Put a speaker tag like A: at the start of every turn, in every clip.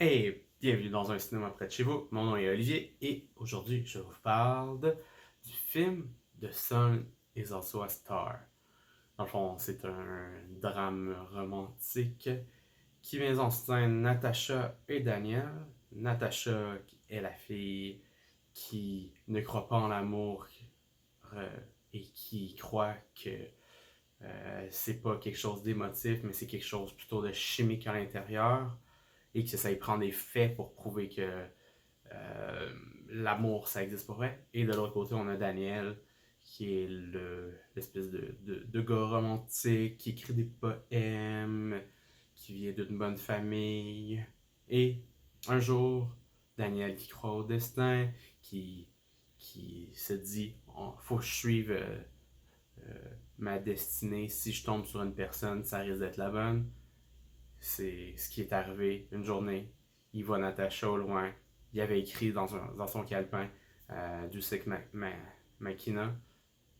A: Hey, bienvenue dans un cinéma près de chez vous. Mon nom est Olivier et aujourd'hui je vous parle du film The Sun is Also a Star. Dans le fond, c'est un drame romantique qui met en scène Natasha et Daniel. Natasha est la fille qui ne croit pas en l'amour euh, et qui croit que c'est pas quelque chose d'émotif, mais c'est quelque chose plutôt de chimique à l'intérieur et que ça y prend des faits pour prouver que l'amour, ça existe pour vrai. Et de l'autre côté, on a Daniel, qui est l'espèce de gars romantique, qui écrit des poèmes, qui vient d'une bonne famille. Et un jour, Daniel qui croit au destin, qui se dit, faut que je suive ma destinée. Si je tombe sur une personne, ça risque d'être la bonne. C'est ce qui est arrivé une journée. Il voit Natacha au loin. Il avait écrit dans son calepin Dusek Makina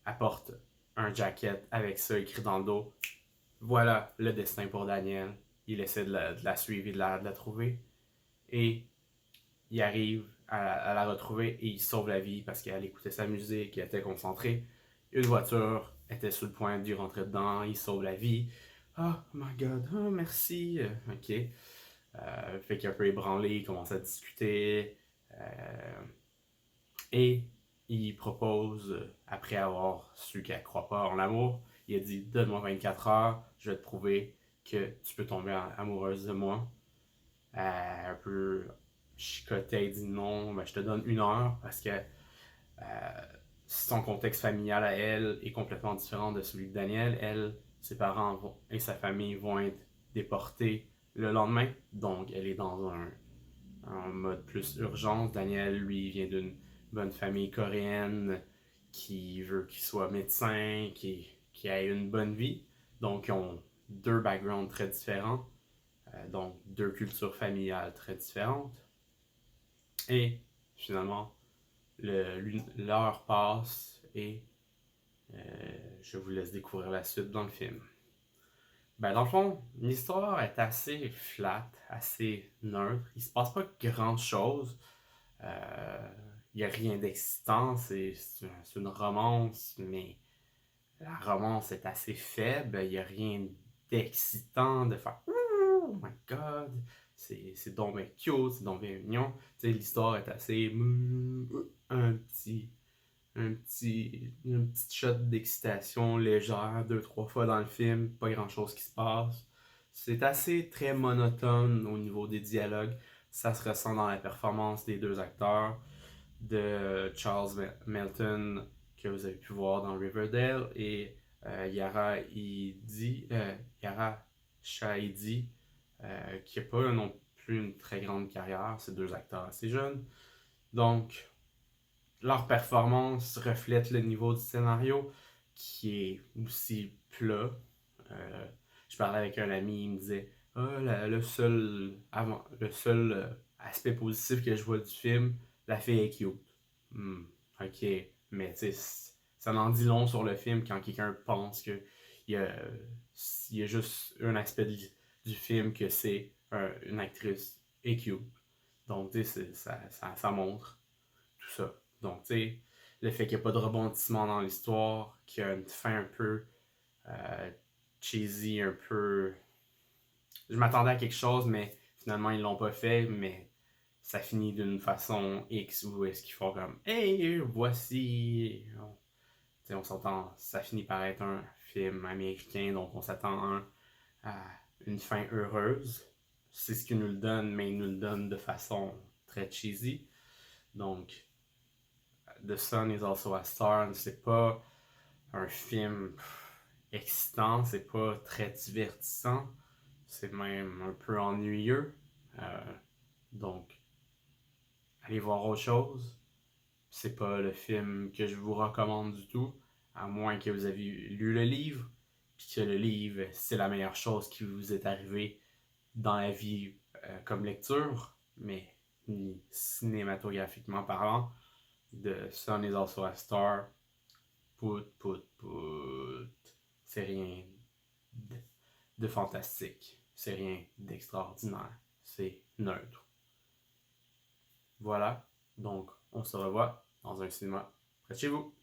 A: apporte un jacket avec ça écrit dans le dos. Voilà le destin pour Daniel. Il essaie de la suivre et de la trouver. Et il arrive à la retrouver et il sauve la vie parce qu'elle écoutait sa musique, elle était concentrée. Une voiture était sur le point de lui rentrer dedans, il sauve la vie. Oh my god, oh merci. Ok. Fait qu'il est un peu ébranlé, il commence à discuter. Et il propose, après avoir su qu'elle ne croit pas en l'amour, il a dit donne-moi 24 heures, je vais te prouver que tu peux tomber amoureuse de moi. Un peu chicoté, dit non, ben, je te donne 1 heure parce que son contexte familial à elle est complètement différent de celui de Daniel. Elle, ses parents et sa famille vont être déportés le lendemain, donc elle est dans un mode plus urgence. Daniel, lui, vient d'une bonne famille coréenne qui veut qu'il soit médecin, qui ait une bonne vie. Donc, ils ont deux backgrounds très différents, donc deux cultures familiales très différentes. Et finalement, l'heure passe et je vous laisse découvrir la suite dans le film. Ben, dans le fond, l'histoire est assez flat, assez neutre. Il se passe pas grand chose. Il n'y a rien d'excitant, c'est une romance, mais la romance est assez faible. Il n'y a rien d'excitant de faire oh my god, c'est donc bien cute, c'est donc bien mignon. Tu sais, l'histoire est assez une petite shot d'excitation légère, 2-3 fois dans le film, pas grand chose qui se passe. C'est assez très monotone au niveau des dialogues. Ça se ressent dans la performance des deux acteurs, de Charles Melton, que vous avez pu voir dans Riverdale, et Yara Shahidi, qui n'a pas non plus une très grande carrière. C'est deux acteurs assez jeunes. Donc, leur performance reflète le niveau du scénario qui est aussi plat. Euh, je parlais avec un ami, il me disait le seul aspect positif que je vois du film, la fille est cute. Ok, mais tu sais, ça en dit long sur le film quand quelqu'un pense que il y a, il y a juste un aspect du film que c'est une actrice et cute. Donc, tu sais, ça montre tout ça. Donc, tu sais, le fait qu'il n'y a pas de rebondissement dans l'histoire, qu'il y a une fin un peu euh, cheesy, un peu. Je m'attendais à quelque chose, mais finalement, ils l'ont pas fait, mais ça finit d'une façon X où est-ce qu'ils font comme hey, voici. On s'entend, ça finit par être un film américain, donc on s'attend à une fin heureuse. C'est ce qu'ils nous le donnent, mais ils nous le donnent de façon très cheesy. Donc, The Sun is Also a Star, c'est pas un film excitant, c'est pas très divertissant, c'est même un peu ennuyeux. Donc, allez voir autre chose. C'est pas le film que je vous recommande du tout, à moins que vous ayez lu le livre, puis que le livre, c'est la meilleure chose qui vous est arrivée dans la vie comme lecture, mais cinématographiquement parlant, The Sun is Also a Star, put. C'est rien de fantastique. C'est rien d'extraordinaire. C'est neutre. Voilà. Donc, on se revoit dans un cinéma près de chez vous.